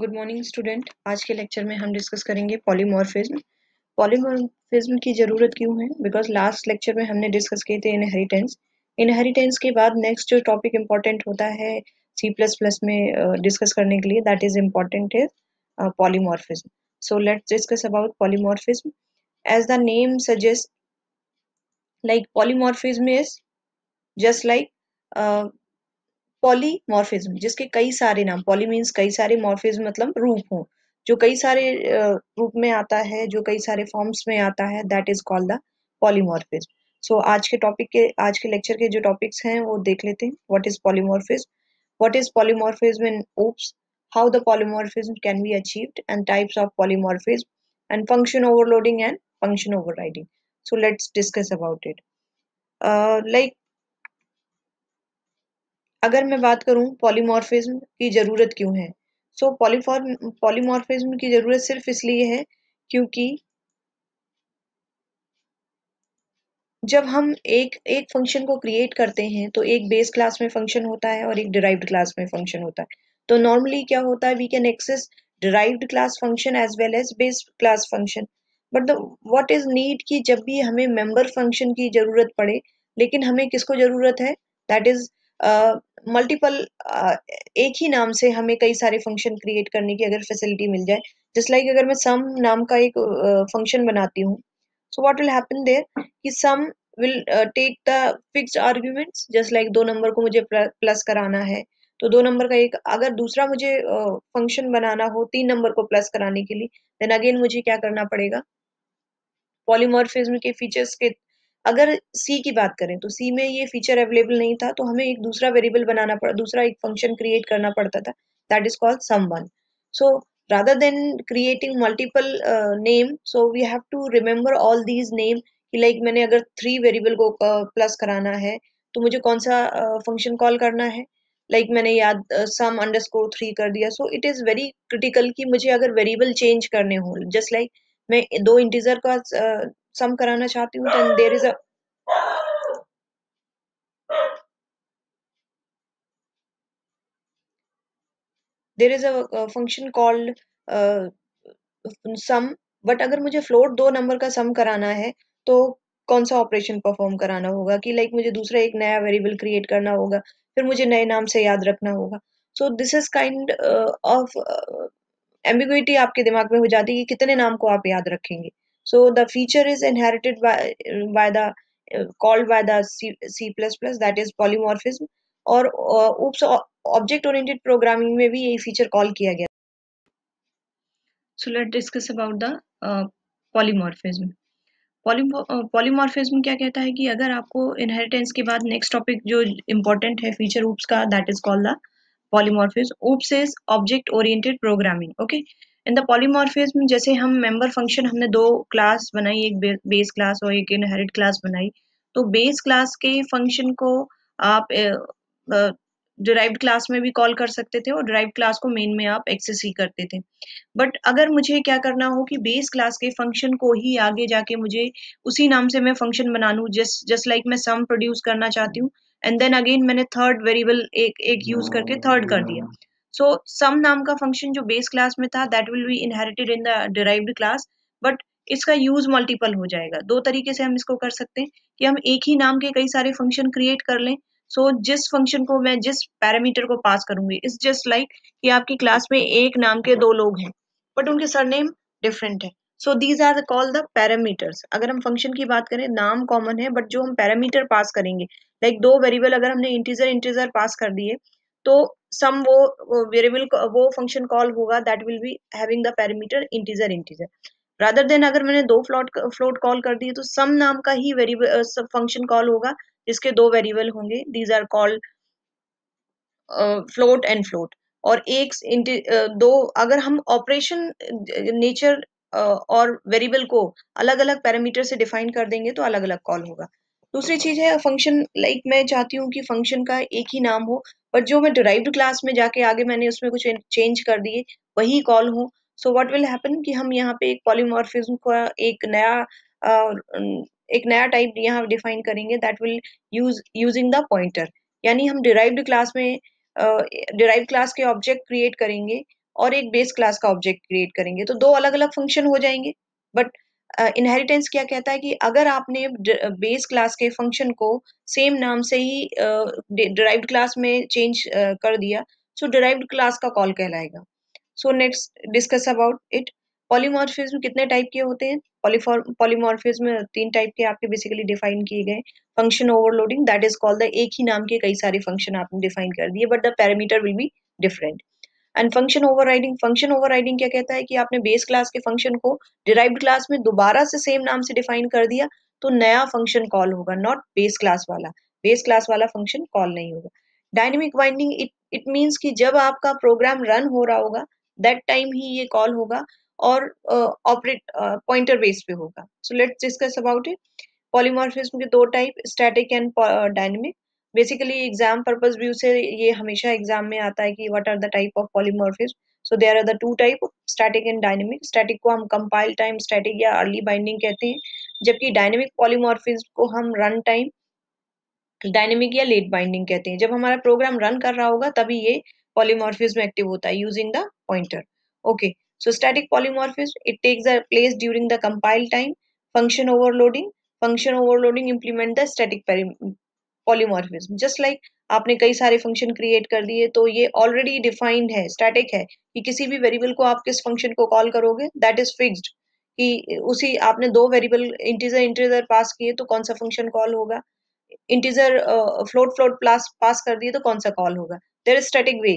Good morning student. आज के lecture में हम डिस्कस करेंगे पॉलीमॉर्फिज्म। पॉलीमॉर्फिज्म की ज़रूरत क्यों है? बिकॉज लास्ट लेक्चर में हमने डिस्कस किए थे इनहेरिटेंस। इनहेरिटेंस के बाद नेक्स्ट जो टॉपिक इम्पोर्टेंट होता है सी प्लस प्लस में डिस्कस करने के लिए, that is important is polymorphism. So let's discuss about polymorphism. As the name suggest, like polymorphism is just like polymorphism, जिसके कई सारे नाम, पॉली मीन्स कई सारे, मॉर्फिज्म मतलब रूप हो, जो कई सारे रूप में आता है, जो कई सारे फॉर्म्स में आता है, that is called the polymorphism. So आज के लेक्चर के जो टॉपिक्स हैं वो देख लेते हैं। What is polymorphism, what is polymorphism in OOPs, how the polymorphism can be achieved and types of polymorphism and function overloading and function overriding. So let's discuss about it. Like अगर मैं बात करूं polymorphism की जरूरत क्यों है, सो polymorphism की जरूरत सिर्फ इसलिए है क्योंकि जब हम एक एक फंक्शन को क्रिएट करते हैं तो एक बेस क्लास में फंक्शन होता है और एक डिराइव्ड क्लास में फंक्शन होता है। तो नॉर्मली क्या होता है, we can access derived class function as well as base class function. But the what is need कि जब भी हमें मेंबर फंक्शन की जरूरत पड़े, लेकिन हमें किसको जरूरत है, दैट इज मल्टीपल, एक ही नाम से हमें कई सारे फंक्शन क्रिएट करने की अगर फैसिलिटी मिल जाए। जस्ट लाइक अगर मैं सम नाम का एक फंक्शन बनाती हूँ, so what will happen there कि sum will take the fixed arguments, just like दो नंबर को मुझे प्लस कराना है, तो दो नंबर का एक, अगर दूसरा मुझे फंक्शन बनाना हो तीन नंबर को प्लस कराने के लिए, देन अगेन मुझे क्या करना पड़ेगा, पॉलीमॉर्फिज्म के फीचर्स के, अगर सी की बात करें तो सी में ये फीचर अवेलेबल नहीं था, तो हमें एक दूसरा वेरिएबल बनाना पड़ा, दूसरा एक फंक्शन क्रिएट करना पड़ता था, that is called sum one. So rather than creating multiple name, so we have to remember all these name कि like मैंने अगर थ्री वेरिएबल को प्लस कराना है तो मुझे कौन सा फंक्शन कॉल करना है। मैंने याद सम अंडरस्कोर थ्री कर दिया, so it is very critical कि मुझे अगर वेरिएबल चेंज करने हो, जस्ट लाइक मैं दो इंटीजर का सम कराना चाहती हूँ, then there is a function called sum. But अगर मुझे फ्लोट दो नंबर का सम कराना है तो कौन सा ऑपरेशन परफॉर्म कराना होगा कि मुझे दूसरा एक नया वेरिएबल क्रिएट करना होगा, फिर मुझे नए नाम से याद रखना होगा। सो this is kind of ambiguity आपके दिमाग में हो जाती है कि कितने नाम को आप याद रखेंगे। So the feature is inherited by the called by the C plus plus, that is polymorphism. और ऊप्स ऑब्जेक्ट ओरिएंटेड प्रोग्रामिंग में भी यही फीचर कॉल किया गया। So let discuss about the polymorphism. Polymorphism क्या कहता है कि अगर आपको इनहेरिटेंस के बाद नेक्स्ट टॉपिक जो इम्पोर्टेंट है फीचर ऊप्स का, that is called the polymorphism. OOPs is object oriented programming. Okay, in the polymorphism जैसे हम मेंबर फंक्शन, हमने दो क्लास बनाई, एक बेस क्लास और एक इनहेरिट क्लास बनाई। तो बेस क्लास के फंक्शन को आप डिराइव्ड क्लास में भी कॉल कर सकते थे और डिराइव्ड क्लास को मेन में आप एक्सेस ही करते थे। बट अगर मुझे क्या करना हो कि बेस क्लास के फंक्शन को ही आगे जाके मुझे उसी नाम से मैं फंक्शन बना लूं, जस्ट लाइक मैं सम प्रोड्यूस करना चाहती हूँ एंड देन अगेन मैंने थर्ड वेरिएबल एक एक यूज करके थर्ड कर दिया। सो सम नाम का फंक्शन जो बेस क्लास में था, that will be inherited in the derived class, but इसका यूज मल्टीपल हो जाएगा। दो तरीके से हम इसको कर सकते हैं कि हम एक ही नाम के कई सारे फंक्शन क्रिएट कर लें। सो जिस फंक्शन को मैं जिस पैरामीटर को पास करूंगी, इट्स जस्ट लाइक कि आपकी क्लास में एक नाम के दो लोग हैं बट उनके सरनेम डिफरेंट है। So these are called the parameters. अगर हम फंक्शन की बात करें, नाम कॉमन है बट जो हम पैरामीटर पास करेंगे, दो वेरिएबल अगर हमने इंटीजर इंटीजर पास कर दिए, तो सम वो वेरिएबल वो फंक्शन कॉल होगा, that will be having the parameter integer integer. Rather than अगर मैंने दो फ्लोट कॉल कर दिए, तो सम नाम का ही वेरिएबल फंक्शन कॉल होगा जिसके दो वेरिएबल होंगे, these are called float and float. और एक दो, अगर हम ऑपरेशन नेचर और वेरिएबल को अलग अलग पैरामीटर से डिफाइन कर देंगे तो अलग अलग कॉल होगा। दूसरी चीज है फंक्शन, मैं चाहती हूँ कि फंक्शन का एक ही नाम हो, पर जो मैं डिराइव्ड क्लास में जाके आगे मैंने उसमें कुछ चेंज कर दिए वही कॉल हो। सो व्हाट विल हैपन कि हम यहाँ पे एक पॉलीमॉर्फिज्म का एक नया टाइप यहाँ डिफाइन करेंगे, that will using the pointer. यानी हम डिराइव्ड क्लास में डिराइव क्लास के ऑब्जेक्ट क्रिएट करेंगे और एक बेस क्लास का ऑब्जेक्ट क्रिएट करेंगे, तो दो अलग अलग फंक्शन हो जाएंगे। बट इनहेरिटेंस क्या कहता है कि अगर आपने बेस क्लास के फंक्शन को सेम नाम से ही डिराइव्ड क्लास में चेंज कर दिया, सो डिराइव्ड क्लास का कॉल कहलाएगा। So next discuss about it. Polymorphism कितने टाइप के होते हैं? पॉलीमॉर्फिज्म तीन टाइप के आपके बेसिकली डिफाइन किए गए। Function overloading, that is called the एक ही नाम के कई सारे फंक्शन आपने डिफाइन कर दिए, but the parameter will be different. And function overriding क्या कहता है कि आपने बेस क्लास के फंक्शन को डिराइव्ड क्लास में दोबारा से सेम नाम से डिफाइन कर दिया, तो नया फंक्शन कॉल होगा, नॉट बेस क्लास वाला। बेस क्लास वाला फंक्शन कॉल नहीं होगा। डायनेमिक बाइंडिंग, इट मीन्स कि जब आपका प्रोग्राम रन हो रहा होगा दैट टाइम ही ये कॉल होगा, और ऑपरेट पॉइंटर बेस पे होगा। So let's discuss about it. Polymorphism के दो type, static and dynamic. Basically exam purpose view से ये हमेशा एग्जाम में आता है कि what are the type of polymorphism. So there are the two type, static and dynamic. Static को हम कंपाइल टाइम स्टैटिक या अर्ली बाइंडिंग कहते हैं, जबकि डायनेमिक पॉलीमॉर्फिज्म को हम रन टाइम डायनेमिक या लेट बाइंडिंग कहते हैं। जब हमारा प्रोग्राम रन कर रहा होगा तभी ये पॉलीमॉर्फिज्म एक्टिव होता है using the pointer. Okay, so static polymorphism, it takes the place during the compile time. Function overloading implement the static polymorphism. Just like आपने कई सारे फंक्शन क्रिएट कर दिए, तो ये ऑलरेडी डिफाइंड है, स्टैटिक है, कि किसी भी वेरिएबल को आप किस फंक्शन को कॉल करोगे, दैट इज फिक्स्ड। कि उसी आपने दो वेरिएबल इंटीजर इंटीजर पास किए तो कौन सा फंक्शन कॉल होगा, इंटीजर फ्लोट पास कर दिए तो कौन सा कॉल होगा। There is static way,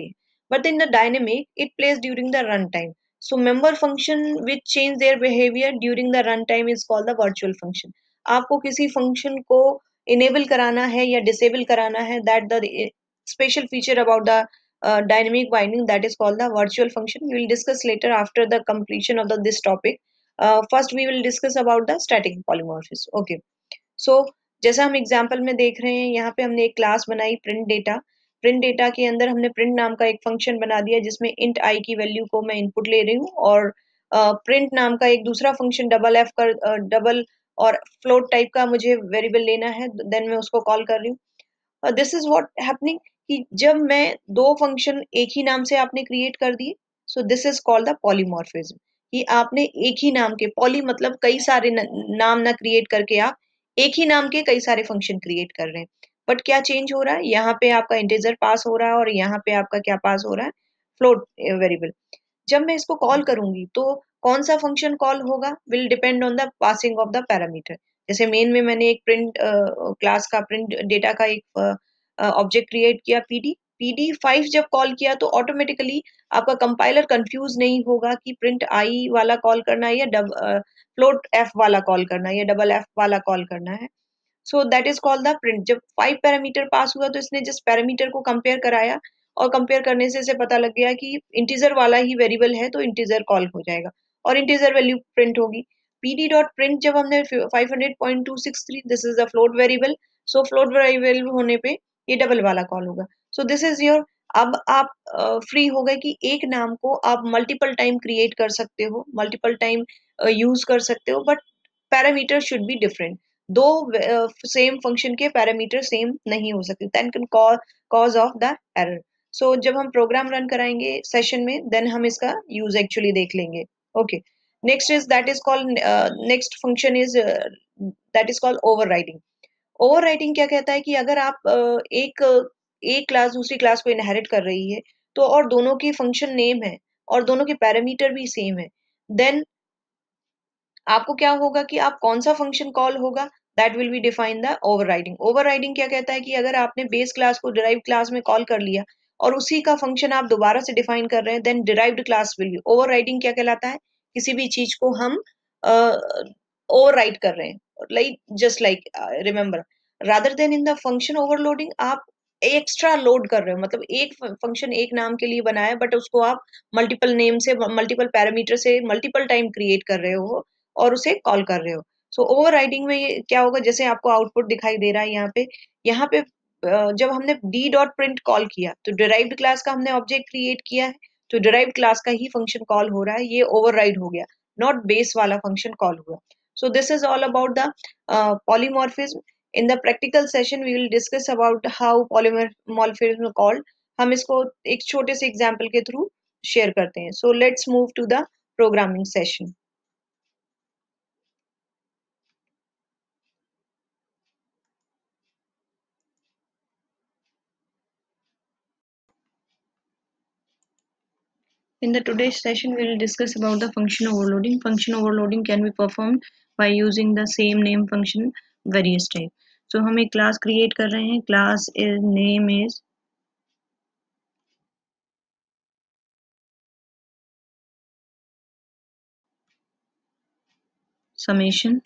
but in the dynamic it place during the run time. So member function which change their behaviour during the run time is called the virtual function. आपको किसी function को enable कराना है या disable कराना है, that the special feature about the dynamic binding, that is called the virtual function. We will discuss later after the completion of this topic. First we will discuss about the static polymorphism. Okay, so जैसा हम example में देख रहे हैं, यहाँ पे हमने एक क्लास बनाई प्रिंट डेटा। प्रिंट डेटा के अंदर हमने प्रिंट नाम का एक फंक्शन बना दिया जिसमें इंट आई की वैल्यू को मैं इनपुट ले रही हूँ, और प्रिंट नाम का एक दूसरा फंक्शन डबल और फ्लोट टाइप का मुझे वेरिएबल लेना है, देन मैं उसको कॉल कर रही हूँ। दिस इज व्हाट हैपनिंग कि जब मैं दो फंक्शन एक ही नाम से आपने क्रिएट कर दिए, सो this is called the polymorphism. कि आपने एक ही नाम के, पॉली मतलब कई सारे नाम ना क्रिएट करके आप एक ही नाम के कई सारे फंक्शन क्रिएट कर रहे हैं। बट क्या चेंज हो रहा है, यहाँ पे आपका इंटीजर पास हो रहा है और यहाँ पे आपका क्या पास हो रहा है, फ्लोट वेरिएबल। जब मैं इसको कॉल करूंगी तो कौन सा फंक्शन कॉल होगा will depend on the passing of the parameter. जैसे मेन में मैंने एक प्रिंट क्लास का प्रिंट डेटा का एक ऑब्जेक्ट क्रिएट किया पीडी। PD5 जब कॉल किया तो ऑटोमेटिकली आपका कंपाइलर कंफ्यूज नहीं होगा कि प्रिंट आई वाला कॉल करना है या फ्लोट एफ वाला कॉल करना है या डबल एफ वाला कॉल करना है। So that is called the print. जब 5 पैरामीटर पास हुआ तो इसने जिस पैरामीटर को कंपेयर कराया, और कंपेयर करने से इसे पता लग गया कि इंटीजर वाला ही वेरिएबल है, तो इंटीजर कॉल हो जाएगा और इंटीजर वैल्यू प्रिंट होगी। पीडी डॉट प्रिंट जब हमने 500.263, this is the float variable, so float variable होने पे ये डबल वाला कॉल होगा। सो दिस इज योर, अब आप फ्री हो गए कि एक नाम को आप मल्टीपल टाइम क्रिएट कर सकते हो, मल्टीपल टाइम यूज कर सकते हो, but parameter should be different. दो सेम फंक्शन के पैरामीटर सेम नहीं हो सकते, that can cause of the error. So जब हम प्रोग्राम रन कराएंगे सेशन में, देन हम इसका यूज एक्चुअली देख लेंगे। Okay, next is that is called next function is that is called overriding. Overriding क्या कहता है कि अगर आप एक क्लास दूसरी क्लास को इनहेरिट कर रही है, तो और दोनों की फंक्शन नेम है और दोनों के पैरामीटर भी सेम है, देन आपको क्या होगा कि आप कौन सा फंक्शन कॉल होगा, that will be define the overriding. Overriding क्या कहता है कि अगर आपने बेस क्लास को डिराइव्ड क्लास में कॉल कर लिया और उसी का फंक्शन आप दोबारा से डिफाइन कर रहे हैं, then derived class will be overriding. क्या कहलाता है, किसी भी चीज को हम ओवरराइड कर रहे हैं, like just like remember, rather then in the function overloading आप एक्स्ट्रा लोड कर रहे हो, मतलब एक फंक्शन एक नाम के लिए बनाया बट उसको आप मल्टीपल नेम से, मल्टीपल पैरामीटर से मल्टीपल टाइम क्रिएट कर रहे हो और उसे कॉल कर रहे हो। सो ओवरराइडिंग में ये क्या होगा, जैसे आपको आउटपुट दिखाई दे रहा है यहाँ पे जब हमने डी डॉट प्रिंट कॉल किया तो डिराइव्ड क्लास का हमने ऑब्जेक्ट क्रिएट किया है, तो डिराइव्ड क्लास का ही फंक्शन कॉल हो रहा है, ये ओवरराइड हो गया, नॉट बेस वाला फंक्शन कॉल हुआ। So this is all about the polymorphism. In the practical session we will discuss about how polymorphism called. हम इसको एक छोटे से एग्जाम्पल के थ्रू शेयर करते हैं. So let's move to the programming session. In the today's session, we will discuss about the function overloading. Function overloading can be performed by using the same name function various type. So हम एक class create कर रहे हैं. Class is name is summation.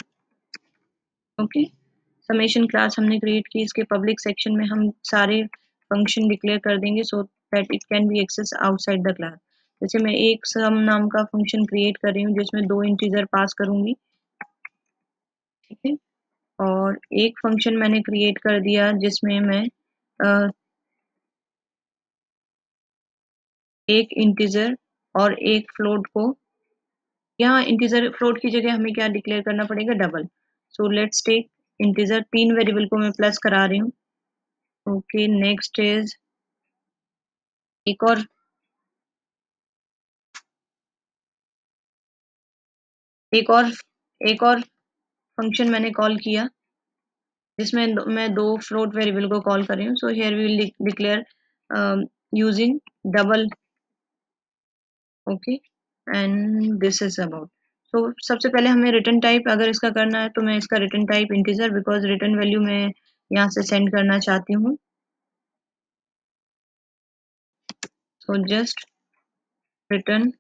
Okay. Summation class हमने create की. इसके public section में हम सारे function declare कर देंगे so that it can be accessed outside the class. जैसे मैं एक sum नाम का function create कर रही हूँ जिसमें 2 integer pass करूंगी. ठीक है. और एक फंक्शन मैंने क्रिएट कर दिया जिसमें मैं एक इंटीजर और एक फ्लोट को, यहाँ इंटीजर फ्लोट की जगह हमें क्या डिक्लेयर करना पड़ेगा, double. So let's take integer, 3 variable को मैं प्लस करा रही हूँ. ओके, नेक्स्ट इज एक और एक और एक और फंक्शन मैंने कॉल किया जिसमें मैं 2 फ्लोट वेरिएबल को कॉल कर रही हूँ. So here we will declare using double. Okay, and this is about. तो सबसे पहले हमें रिटर्न टाइप अगर इसका करना है तो मैं इसका return type integer, because return value मैं यहाँ से सेंड करना चाहती हूँ. सो जस्ट रिटर्न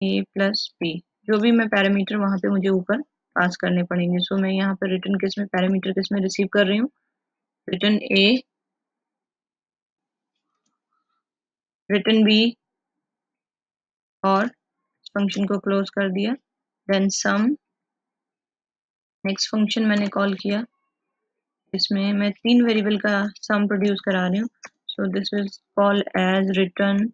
ए प्लस बी, जो भी मैं पैरामीटर वहां पे मुझे ऊपर पास करने पड़ेंगे. सो मैं यहाँ पर रिटर्न किस में, पैरामीटर किस में रिसीव कर रही हूँ, रिटर्न ए, रिटर्न बी, और फंक्शन को क्लोज कर दिया. देन सम, नेक्स्ट फंक्शन मैंने कॉल किया इसमें मैं 3 वेरिएबल का सम प्रोड्यूस करा रही हूँ. So this will call as return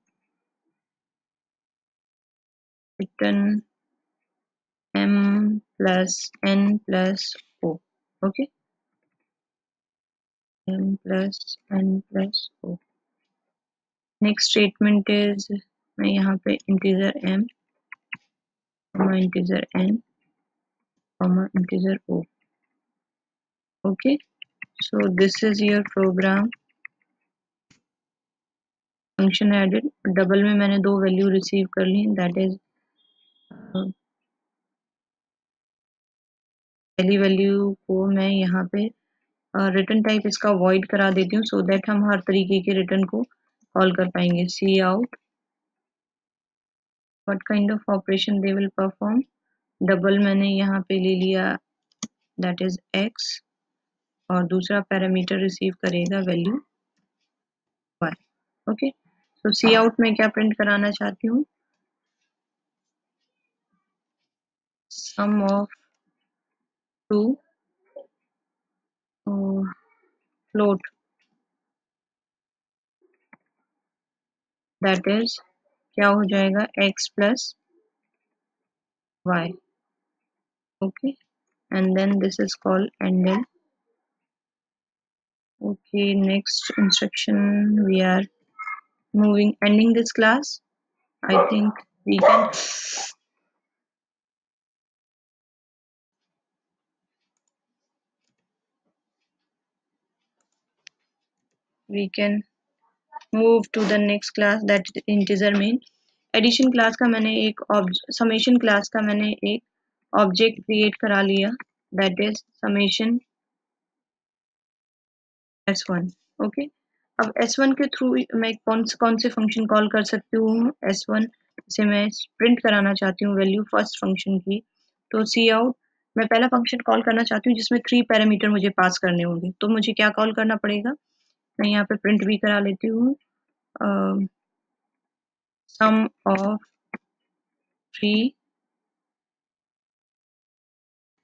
m plus n plus o. Okay, m plus n plus o. Next statement is मैं यहाँ पे integer m, integer n, integer o. Okay, so this is your program. Function added, double में मैंने 2 value receive कर ली, that is पहली value को मैं यहाँ पे रिटर्न टाइप इसका वॉइड करा देती हूँ सो दैट हम हर तरीके के रिटर्न को कॉल कर पाएंगे. C out, what kind of operation they will perform. Double मैंने यहाँ पे ले लिया, दैट इज x, और दूसरा पैरामीटर रिसीव करेगा value y. Okay, so c out में क्या प्रिंट कराना चाहती हूँ, sum of two float, that is क्या हो जाएगा, x plus y. Okay, and then this is called endl. Okay, next instruction we are moving, ending this class. I think we can move to the next class, that is integer main. Addition class का मैंने एक summation class का मैंने एक object create करा लिया, that is summation s1. Okay, अब s1 के थ्रू मैं कौन से फंक्शन कॉल कर सकती हूँ, s1 से मैं प्रिंट कराना चाहती हूँ वैल्यू फर्स्ट फंक्शन की. तो सी आउट, मैं पहला फंक्शन कॉल करना चाहती हूँ जिसमें 3 पैरामीटर मुझे पास करने होंगे. तो मुझे क्या कॉल करना पड़ेगा, मैं यहाँ पे प्रिंट भी करा लेती हूँ, sum of 3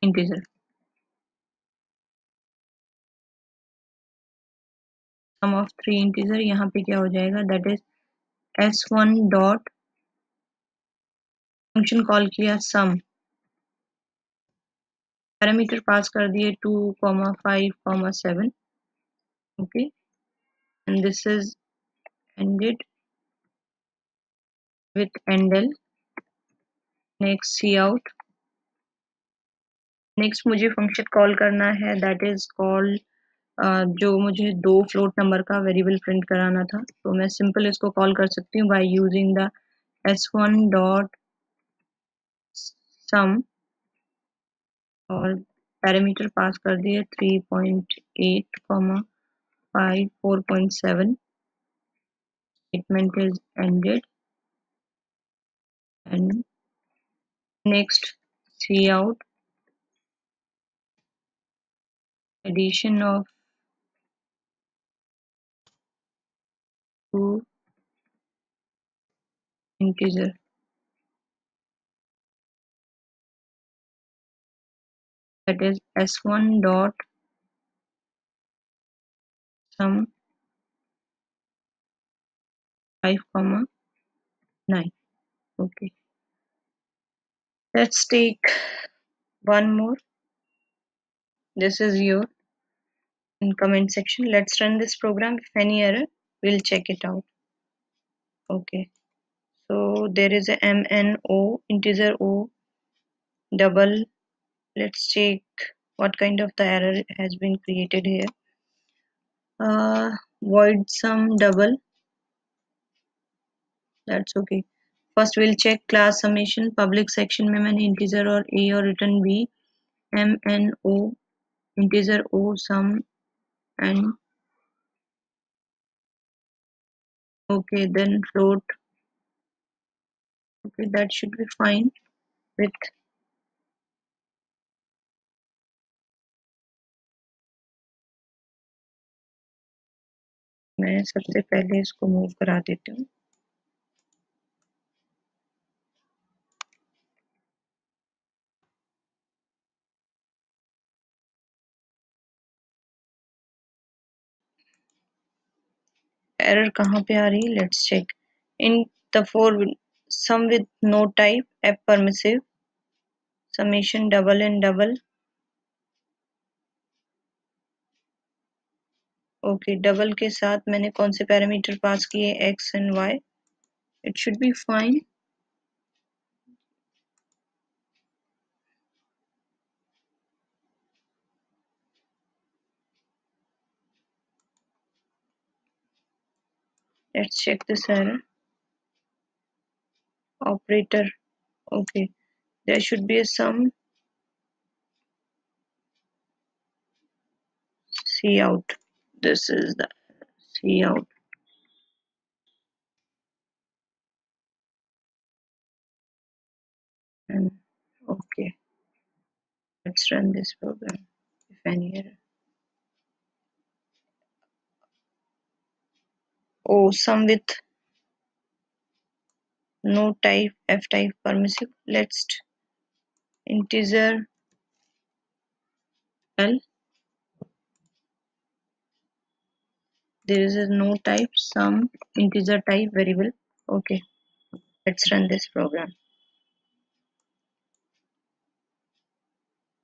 integer. Sum of 3 integer यहाँ पे क्या हो जाएगा, that is s1 dot function call किया सम, पैरामीटर पास कर दिए 2, 5, 7. Okay, and this is ended with endl. Next c out. Next मुझे फंक्शन कॉल करना है दैट इज कॉल्ड जो मुझे दो फ्लोट नंबर का वेरिएबल प्रिंट कराना था, तो मैं सिंपल इसको कॉल कर सकती हूँ by using the s1 dot sum और पैरामीटर पास कर दिए 3.8 5 4.7. statement is ended and next see out addition of two integer, that is s1 dot sum 5 comma 9. Okay, let's take one more. This is your in comment section. Let's run this program. If any error, we'll check it out. Okay, so there is a mno integer o double. Let's check what kind of the error has been created here. Void sum double. That's okay. First we'll check class summation. Public section में मैंने integer और a और return b. mno integer o sum and okay, then float. Okay, that should be fine with मैं सबसे पहले इसको move करा देती हूँ. एरर कहाँ पे आ रही है? Let's check. In the four sum with no type f permissive summation double and double. Okay, double के साथ मैंने कौन से पैरामीटर पास किए? x and y. It should be fine. Let's check this error. Operator. Okay, there should be a sum. See out. This is the see out. And okay, let's run this program. If any error. Oh, sum with no type, f type permissive. Let's integer l. There is a no type, sum integer type variable. Okay, let's run this program.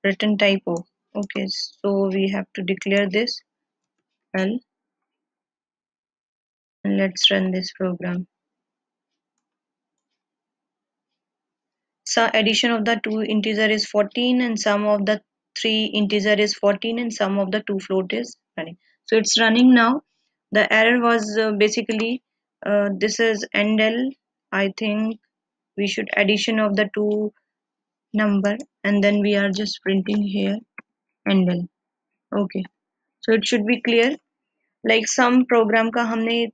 Return type O. Okay, so we have to declare this l and let's run this program. So addition of the two integer is 14 and sum of the three integer is 14 and sum of the two float is running. So it's running now. The error was basically this is endl. I think we should addition of the two number and then we are just printing here endl. Okay, so it should be clear. Like sum program का हमने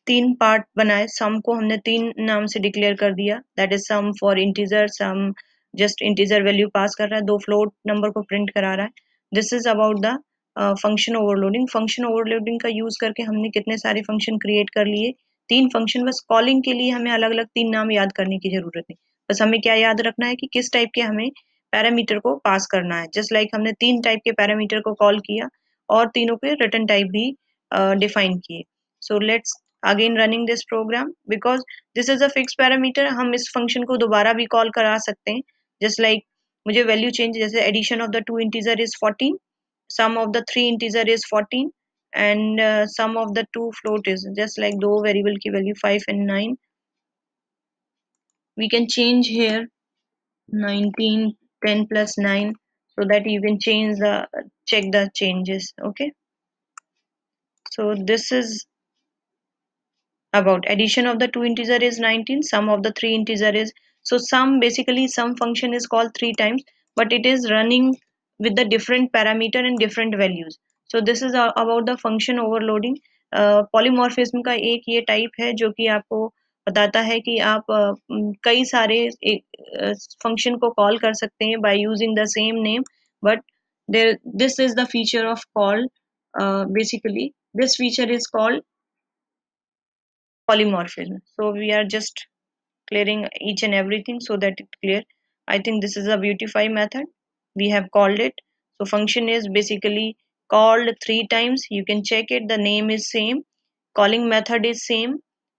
तीन part बनाए. सम को हमने तीन नाम से declare कर दिया. That is sum for integer, sum just integer value pass कर रहा है, दो फ्लोट नंबर को प्रिंट करा रहा है. This is about the function overloading. Function overloading का यूज करके हमने कितने सारे फंक्शन क्रिएट कर लिए? तीन फंक्शन. बस कॉलिंग के लिए हमें अलग अलग तीन नाम याद करने की जरूरत नहीं. बस हमें क्या याद रखना है कि किस टाइप के हमें पैरामीटर को पास करना है. जस्ट लाइक हमने तीन टाइप के पैरामीटर को कॉल किया और तीनों के रिटर्न टाइप भी डिफाइन किए. So let's again running this program because this is a fix parameter. हम इस फंक्शन को दोबारा भी कॉल करा सकते हैं. जस्ट लाइक मुझे वैल्यू चेंज, जैसे addition of the two integer is 14, sum of the three integer is 14 and sum of the two float is just like दो variable की value 5 and 9. We can change here 19 10 plus 9 so that you can change the check the changes. Okay, so this is about addition of the two integer is 19, sum of the three integer is, so sum, basically sum function is called three times, but it is running with the different parameter and different values. So this is about the function overloading. Polymorphism का एक ये type है जो कि आपको बताता है कि आप कई सारे फंक्शन को कॉल कर सकते हैं bye using the same name, but there this is the feature of call, basically this feature is called polymorphism. So we are just clearing each and everything so that it's clear. I think this is a beautify method. We have called it. So function is basically called three times. You can check it. The name is same. Calling method is same.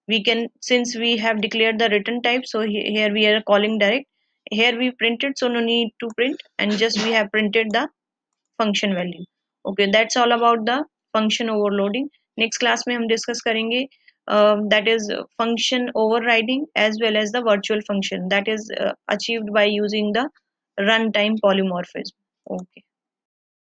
We can, since we have declared the return type, so here we are calling direct. Here we printed, so no need to print, and just we have printed the function value. Okay, that's all about the function overloading. Next class में हम discuss करेंगे that is function overriding as well as the virtual function that is achieved by using the runtime polymorphism. Okay.